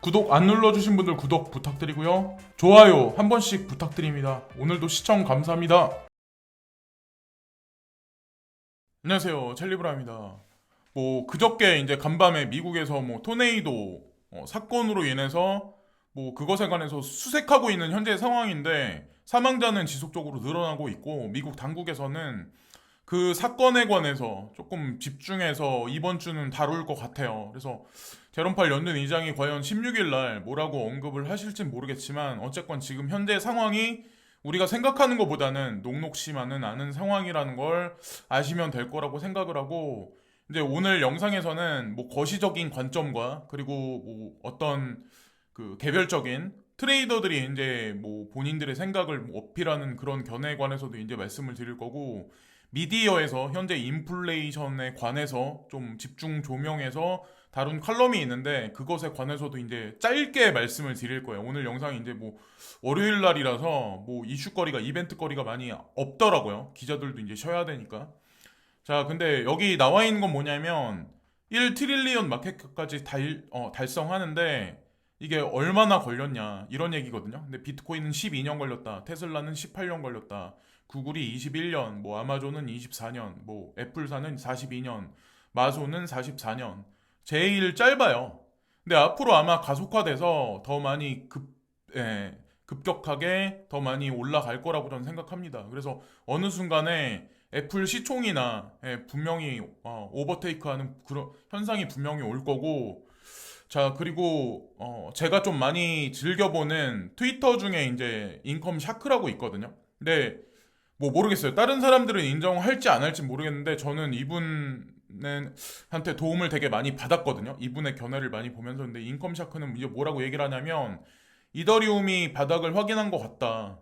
구독 안 눌러주신 분들 구독 부탁드리고요. 좋아요 한 번씩 부탁드립니다. 오늘도 시청 감사합니다. 안녕하세요, 첼리브라입니다. 그저께 이제 간밤에 미국에서 토네이도 사건으로 인해서 그것에 관해서 수색하고 있는 현재 상황인데, 사망자는 지속적으로 늘어나고 있고 미국 당국에서는 그 사건에 관해서 조금 집중해서 이번 주는 다룰 것 같아요. 그래서 제롬 팔 연준 의장이 과연 16일 날 뭐라고 언급을 하실진 모르겠지만, 어쨌건 지금 현재 상황이 우리가 생각하는 것보다는 녹록시만은 않은 상황이라는 걸 아시면 될 거라고 생각을 하고, 이제 오늘 영상에서는 거시적인 관점과 그리고 어떤 그 개별적인 트레이더들이 이제 본인들의 생각을 어필하는 그런 견해에 관해서도 이제 말씀을 드릴 거고, 미디어에서 현재 인플레이션에 관해서 좀 집중 조명해서 다룬 칼럼이 있는데, 그것에 관해서도 이제 짧게 말씀을 드릴 거예요. 오늘 영상이 이제 월요일 날이라서 이슈거리가, 이벤트거리가 많이 없더라고요. 기자들도 이제 쉬어야 되니까. 자, 근데 여기 나와 있는 건 뭐냐면 1트릴리언 마켓캡까지 달성하는데 이게 얼마나 걸렸냐 이런 얘기거든요. 근데 비트코인은 12년 걸렸다, 테슬라는 18년 걸렸다, 구글이 21년, 아마존은 24년, 애플사는 42년, 마소는 44년. 제일 짧아요. 근데 앞으로 아마 가속화돼서 더 많이 급격하게 더 많이 올라갈 거라고 저는 생각합니다. 그래서 어느 순간에 애플 시총이나 분명히 오버테이크하는 그런 현상이 분명히 올 거고. 자, 그리고 제가 좀 많이 즐겨보는 트위터 중에 이제 인컴 샤크라고 있거든요. 근데 모르겠어요. 다른 사람들은 인정할지 안 할지 모르겠는데, 저는 이분은 한테 도움을 되게 많이 받았거든요. 이분의 견해를 많이 보면서. 근데 인컴 샤크는 이제 뭐라고 얘기를 하냐면, 이더리움이 바닥을 확인한 것 같다.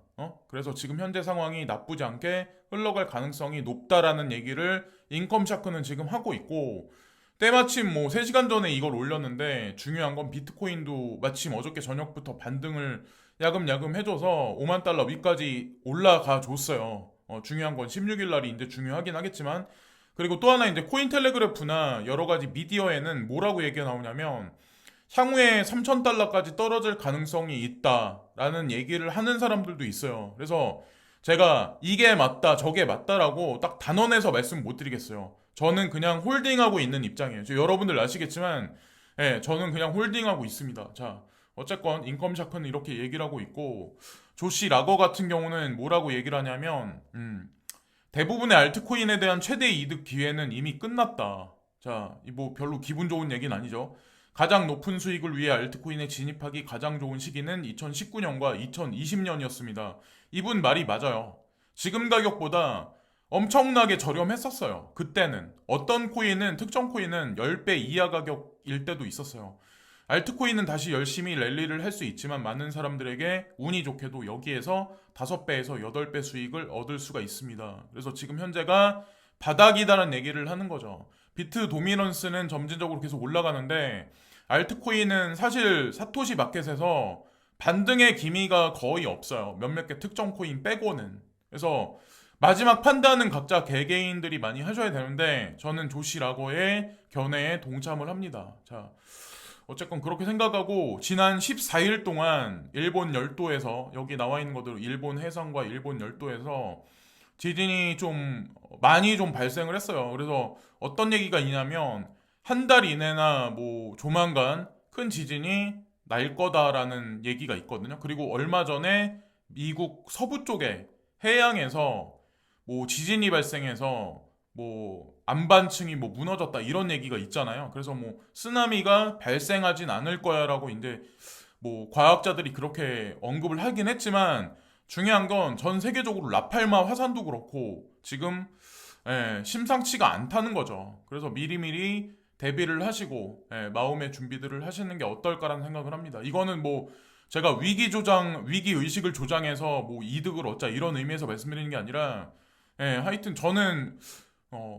그래서 지금 현재 상황이 나쁘지 않게 흘러갈 가능성이 높다라는 얘기를 인컴 샤크는 지금 하고 있고, 때마침 3시간 전에 이걸 올렸는데, 중요한 건 비트코인도 마침 어저께 저녁부터 반등을 야금야금 해줘서 5만 달러 위까지 올라가 줬어요. 중요한 건 16일 날이 이제 중요하긴 하겠지만, 그리고 또 하나 이제 코인텔레그래프나 여러 가지 미디어에는 뭐라고 얘기가 나오냐면, 향후에 3,000달러까지 떨어질 가능성이 있다라는 얘기를 하는 사람들도 있어요. 그래서 제가 이게 맞다, 저게 맞다라고 딱 단언해서 말씀 못 드리겠어요. 저는 그냥 홀딩하고 있는 입장이에요. 여러분들 아시겠지만, 저는 그냥 홀딩하고 있습니다. 자, 어쨌건 인컴 샤크는 이렇게 얘기를 하고 있고, 조시 라거 같은 경우는 뭐라고 얘기를 하냐면, 대부분의 알트코인에 대한 최대 이득 기회는 이미 끝났다. 자, 별로 기분 좋은 얘기는 아니죠. 가장 높은 수익을 위해 알트코인에 진입하기 가장 좋은 시기는 2019년과 2020년이었습니다. 이분 말이 맞아요. 지금 가격보다 엄청나게 저렴했었어요. 그때는 어떤 코인은, 특정 코인은 10배 이하 가격일 때도 있었어요. 알트코인은 다시 열심히 랠리를 할 수 있지만, 많은 사람들에게 운이 좋게도 여기에서 5배에서 8배 수익을 얻을 수가 있습니다. 그래서 지금 현재가 바닥이다라는 얘기를 하는 거죠. 비트 도미넌스는 점진적으로 계속 올라가는데, 알트코인은 사실 사토시 마켓에서 반등의 기미가 거의 없어요. 몇몇 개 특정 코인 빼고는. 그래서 마지막 판단은 각자 개개인들이 많이 하셔야 되는데, 저는 조시라고의 견해에 동참을 합니다. 자, 어쨌건 그렇게 생각하고, 지난 14일 동안 일본 열도에서, 여기 나와 있는 것들 일본 해상과 일본 열도에서 지진이 좀 많이 좀 발생을 했어요. 그래서 어떤 얘기가 있냐면, 한 달 이내나 조만간 큰 지진이 날 거다라는 얘기가 있거든요. 그리고 얼마 전에 미국 서부 쪽에 해양에서 지진이 발생해서 안반층이 무너졌다 이런 얘기가 있잖아요. 그래서 쓰나미가 발생하진 않을 거야라고 이제 과학자들이 그렇게 언급을 하긴 했지만, 중요한 건 전 세계적으로 라팔마 화산도 그렇고 지금 심상치가 않다는 거죠. 그래서 미리미리 대비를 하시고 마음의 준비들을 하시는 게 어떨까라는 생각을 합니다. 이거는 제가 위기 의식을 조장해서 이득을 얻자 이런 의미에서 말씀드리는 게 아니라, 하여튼 저는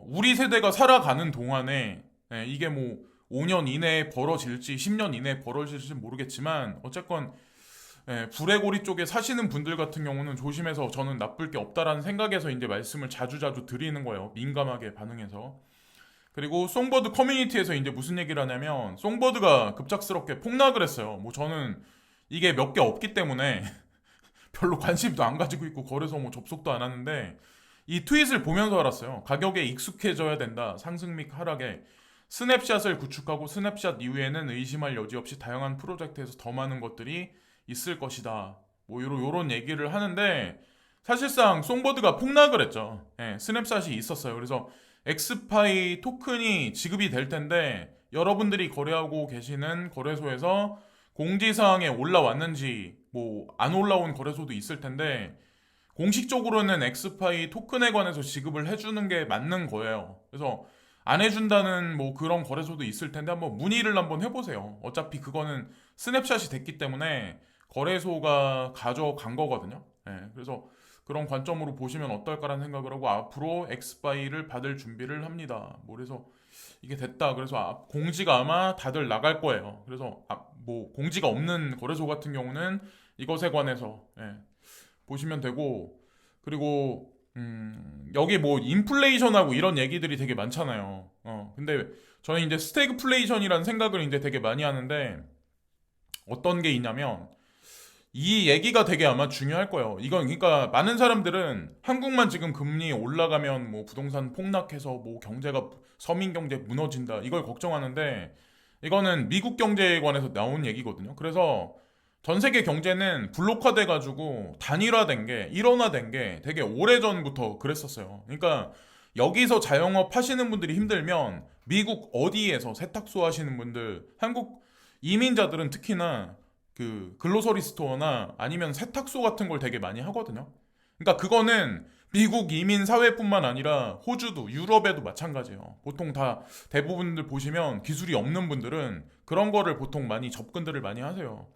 우리 세대가 살아가는 동안에, 이게 5년 이내에 벌어질지 10년 이내에 벌어질지 모르겠지만, 어쨌건 불의 고리 쪽에 사시는 분들 같은 경우는 조심해서, 저는 나쁠 게 없다라는 생각에서 이제 말씀을 자주자주 드리는 거예요. 민감하게 반응해서. 그리고 송버드 커뮤니티에서 이제 무슨 얘기를 하냐면 송버드가 급작스럽게 폭락을 했어요. 뭐 저는 이게 몇 개 없기 때문에 별로 관심도 안 가지고 있고 거래소 뭐 접속도 안 하는데 이 트윗을 보면서 알았어요. 가격에 익숙해져야 된다. 상승 및 하락에 스냅샷을 구축하고 스냅샷 이후에는 의심할 여지 없이 다양한 프로젝트에서 더 많은 것들이 있을 것이다. 뭐 요런 얘기를 하는데 사실상 송버드가 폭락을 했죠. 예, 스냅샷이 있었어요. 그래서 엑스파이 토큰이 지급이 될 텐데 여러분들이 거래하고 계시는 거래소에서 공지사항에 올라왔는지 뭐 안 올라온 거래소도 있을 텐데 공식적으로는 엑스파이 토큰에 관해서 지급을 해주는 게 맞는 거예요. 그래서 안 해준다는 뭐 그런 거래소도 있을 텐데 한번 문의를 한번 해보세요. 어차피 그거는 스냅샷이 됐기 때문에 거래소가 가져간 거거든요. 예, 그래서 그런 관점으로 보시면 어떨까라는 생각을 하고 앞으로 엑스파이를 받을 준비를 합니다. 뭐 그래서 이게 됐다. 그래서 공지가 아마 다들 나갈 거예요. 그래서 뭐 공지가 없는 거래소 같은 경우는 이것에 관해서 보시면 되고 그리고 여기 뭐 인플레이션하고 이런 얘기들이 되게 많잖아요. 근데 저는 이제 스태그플레이션이라는 생각을 이제 되게 많이 하는데 어떤 게 있냐면 이 얘기가 되게 아마 중요할 거예요. 이건 그러니까 많은 사람들은 한국만 지금 금리 올라가면 뭐 부동산 폭락해서 뭐 경제가 서민 경제 무너진다 이걸 걱정하는데 이거는 미국 경제에 관해서 나온 얘기거든요. 그래서 전 세계 경제는 블록화돼 가지고 단일화된 게 일원화된 게 되게 오래전부터 그랬었어요. 그러니까 여기서 자영업 하시는 분들이 힘들면 미국 어디에서 세탁소 하시는 분들, 한국 이민자들은 특히나 그 글로서리 스토어나 아니면 세탁소 같은 걸 되게 많이 하거든요. 그러니까 그거는 미국 이민 사회뿐만 아니라 호주도 유럽에도 마찬가지예요. 보통 다 대부분들 보시면 기술이 없는 분들은 그런 거를 보통 많이 접근들을 많이 하세요.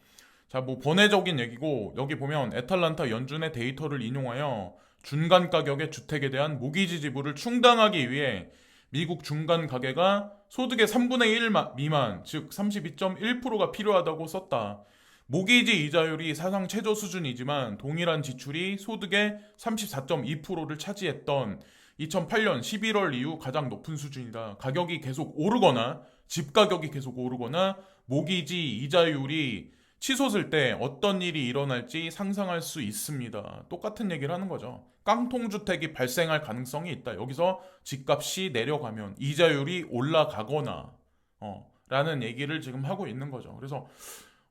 자, 뭐 번외적인 얘기고 여기 보면 애탈란타 연준의 데이터를 인용하여 중간 가격의 주택에 대한 모기지 지불을 충당하기 위해 미국 중간 가계가 소득의 3분의 1 미만, 즉 32.1%가 필요하다고 썼다. 모기지 이자율이 사상 최저 수준이지만 동일한 지출이 소득의 34.2%를 차지했던 2008년 11월 이후 가장 높은 수준이다. 가격이 계속 오르거나 집 가격이 계속 오르거나 모기지 이자율이 치솟을 때 어떤 일이 일어날지 상상할 수 있습니다. 똑같은 얘기를 하는 거죠. 깡통주택이 발생할 가능성이 있다. 여기서 집값이 내려가면 이자율이 올라가거나 라는 얘기를 지금 하고 있는 거죠. 그래서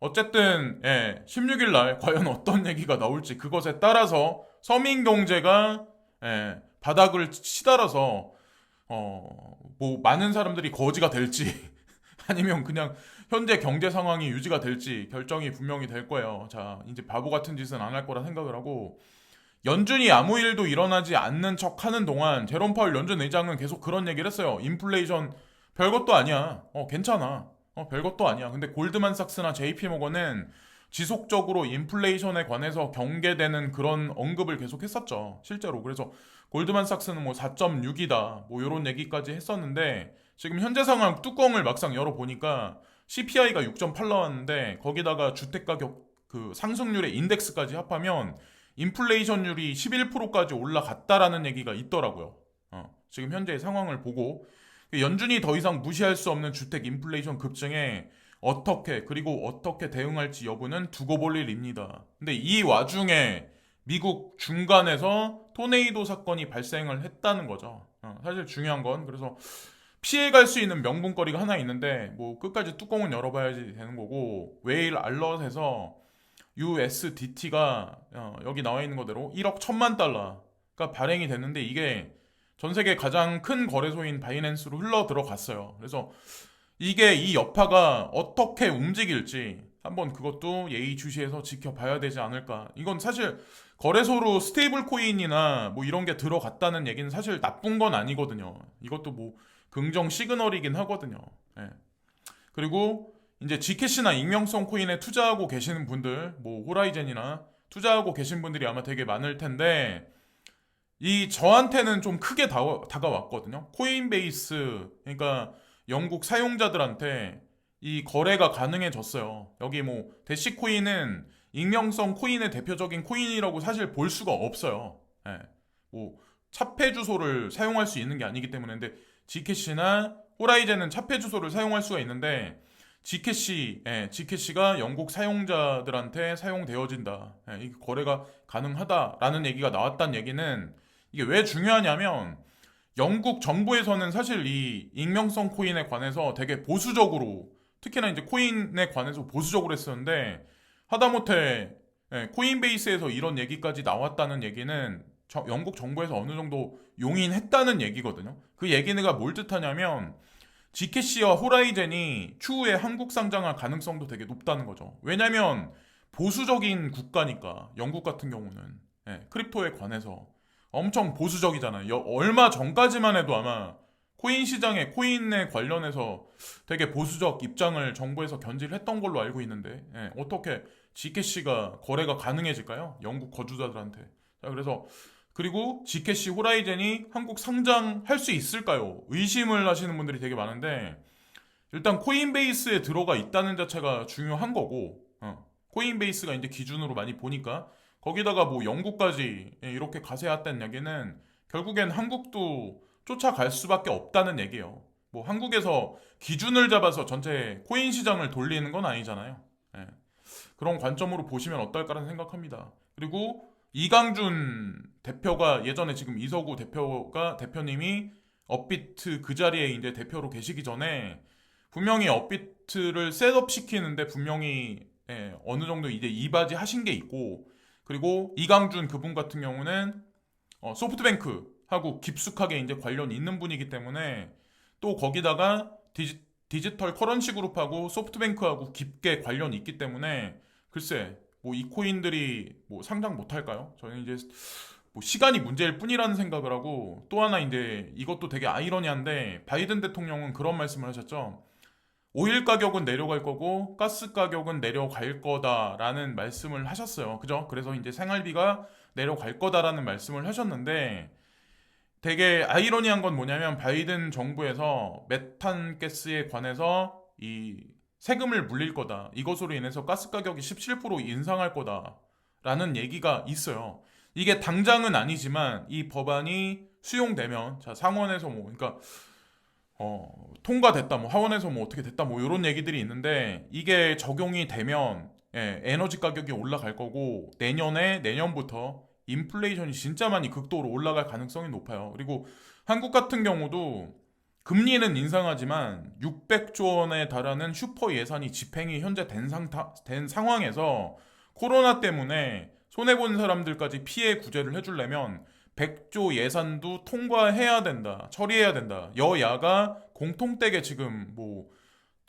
어쨌든 16일 날 과연 어떤 얘기가 나올지 그것에 따라서 서민 경제가 바닥을 치달아서 뭐 많은 사람들이 거지가 될지 아니면 그냥 현재 경제 상황이 유지가 될지 결정이 분명히 될 거예요. 자, 이제 바보 같은 짓은 안 할 거라 생각을 하고 연준이 아무 일도 일어나지 않는 척 하는 동안 제롬 파월 연준 의장은 계속 그런 얘기를 했어요. 인플레이션 별것도 아니야. 괜찮아. 별것도 아니야. 근데 골드만삭스나 JP 모건은 지속적으로 인플레이션에 관해서 경계되는 그런 언급을 계속 했었죠. 실제로. 그래서 골드만삭스는 뭐 4.6이다. 뭐 이런 얘기까지 했었는데 지금 현재 상황 뚜껑을 막상 열어보니까 CPI가 6.8 나왔는데 거기다가 주택가격 그 상승률의 인덱스까지 합하면 인플레이션율이 11%까지 올라갔다라는 얘기가 있더라고요. 지금 현재의 상황을 보고 연준이 더 이상 무시할 수 없는 주택 인플레이션 급증에 그리고 어떻게 대응할지 여부는 두고 볼 일입니다. 근데 이 와중에 미국 중간에서 토네이도 사건이 발생을 했다는 거죠. 사실 중요한 건 그래서 피해갈 수 있는 명분거리가 하나 있는데 뭐 끝까지 뚜껑은 열어봐야지 되는 거고 웨일 알럿에서 USDT가 여기 나와 있는 거대로 1억 1천만 달러가 발행이 됐는데 이게 전 세계 가장 큰 거래소인 바이낸스로 흘러 들어갔어요. 그래서 이게 이 여파가 어떻게 움직일지 한번 그것도 예의주시해서 지켜봐야 되지 않을까. 이건 사실 거래소로 스테이블 코인이나 뭐 이런 게 들어갔다는 얘기는 사실 나쁜 건 아니거든요. 이것도 뭐 긍정 시그널이긴 하거든요. 그리고 이제 G캐시나 익명성 코인에 투자하고 계시는 분들, 뭐 호라이젠이나 투자하고 계신 분들이 아마 되게 많을 텐데 이 저한테는 좀 크게 다가왔거든요. 코인베이스, 그러니까 영국 사용자들한테 이 거래가 가능해졌어요. 여기 뭐 대시코인은 익명성 코인의 대표적인 코인이라고 사실 볼 수가 없어요. 뭐 차폐 주소를 사용할 수 있는 게 아니기 때문에. 근데 G캐시나 호라이젠은 차폐 주소를 사용할 수가 있는데 G캐시가 영국 사용자들한테 사용되어진다. 이 거래가 가능하다라는 얘기가 나왔다는 얘기는 이게 왜 중요하냐면 영국 정부에서는 사실 이 익명성 코인에 관해서 되게 보수적으로 특히나 이제 코인에 관해서 보수적으로 했었는데 하다못해 코인베이스에서 이런 얘기까지 나왔다는 얘기는 영국 정부에서 어느 정도 용인했다는 얘기거든요. 그 얘기가 뭘 뜻하냐면 G캐시와 호라이젠이 추후에 한국 상장할 가능성도 되게 높다는 거죠. 왜냐면 보수적인 국가니까 영국 같은 경우는 크립토에 관해서 엄청 보수적이잖아요. 얼마 전까지만 해도 아마 코인 시장에 코인에 관련해서 되게 보수적 입장을 정부에서 견지를 했던 걸로 알고 있는데 어떻게 G캐시가 거래가 가능해질까요? 영국 거주자들한테. 자, 그리고 G캐시 호라이젠이 한국 상장할 수 있을까요? 의심을 하시는 분들이 되게 많은데 일단 코인베이스에 들어가 있다는 자체가 중요한 거고 코인베이스가 이제 기준으로 많이 보니까 거기다가 뭐 영국까지 이렇게 가세했다는 얘기는 결국엔 한국도 쫓아갈 수밖에 없다는 얘기예요. 뭐 한국에서 기준을 잡아서 전체 코인 시장을 돌리는 건 아니잖아요. 그런 관점으로 보시면 어떨까라는 생각합니다. 그리고 이강준 대표가 예전에 지금 이서구 대표님이 업비트 그 자리에 이제 대표로 계시기 전에 분명히 업비트를 셋업 시키는데 분명히 어느 정도 이제 이바지 하신 게 있고 그리고 이강준 그분 같은 경우는 소프트뱅크하고 깊숙하게 이제 관련이 있는 분이기 때문에 또 거기다가 디지털 커런시 그룹하고 소프트뱅크하고 깊게 관련이 있기 때문에 글쎄 뭐 이 코인들이 뭐 상장 못 할까요? 저는 이제 뭐 시간이 문제일 뿐이라는 생각을 하고 또 하나 이제 이것도 되게 아이러니한데 바이든 대통령은 그런 말씀을 하셨죠. 오일 가격은 내려갈 거고 가스 가격은 내려갈 거다라는 말씀을 하셨어요. 그죠? 그래서 이제 생활비가 내려갈 거다라는 말씀을 하셨는데 되게 아이러니한 건 뭐냐면 바이든 정부에서 메탄 가스에 관해서 이 세금을 물릴 거다. 이것으로 인해서 가스 가격이 17% 인상할 거다라는 얘기가 있어요. 이게 당장은 아니지만 이 법안이 수용되면 자 상원에서 뭐 그러니까 통과됐다, 뭐 하원에서 뭐 어떻게 됐다, 뭐 이런 얘기들이 있는데 이게 적용이 되면 에너지 가격이 올라갈 거고 내년부터 인플레이션이 진짜 많이 극도로 올라갈 가능성이 높아요. 그리고 한국 같은 경우도 금리는 인상하지만 600조 원에 달하는 슈퍼 예산이 집행이 현재 된 상황에서 코로나 때문에 손해본 사람들까지 피해 구제를 해주려면 100조 예산도 통과해야 된다. 처리해야 된다. 여야가 공통되게 지금 뭐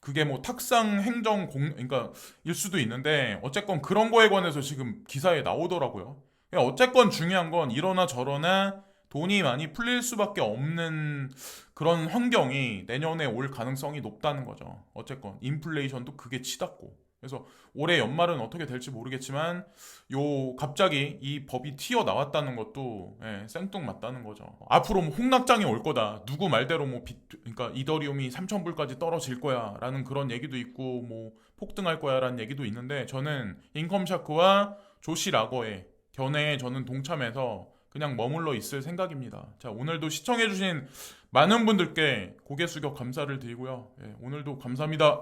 그게 뭐 탁상 행정 그러니까 일 수도 있는데 어쨌건 그런 거에 관해서 지금 기사에 나오더라고요. 어쨌건 중요한 건 이러나 저러나 돈이 많이 풀릴 수밖에 없는 그런 환경이 내년에 올 가능성이 높다는 거죠. 어쨌건 인플레이션도 그게 치닫고. 그래서 올해 연말은 어떻게 될지 모르겠지만 갑자기 이 법이 튀어나왔다는 것도 생뚱맞다는 거죠. 앞으로 뭐 홍락장이 올 거다. 누구 말대로 뭐 그러니까 이더리움이 3,000불까지 떨어질 거야라는 그런 얘기도 있고 뭐 폭등할 거야라는 얘기도 있는데 저는 인컴샤크와 조시 라거의 견해에 저는 동참해서 그냥 머물러 있을 생각입니다. 자, 오늘도 시청해주신 많은 분들께 고개 숙여 감사를 드리고요. 오늘도 감사합니다.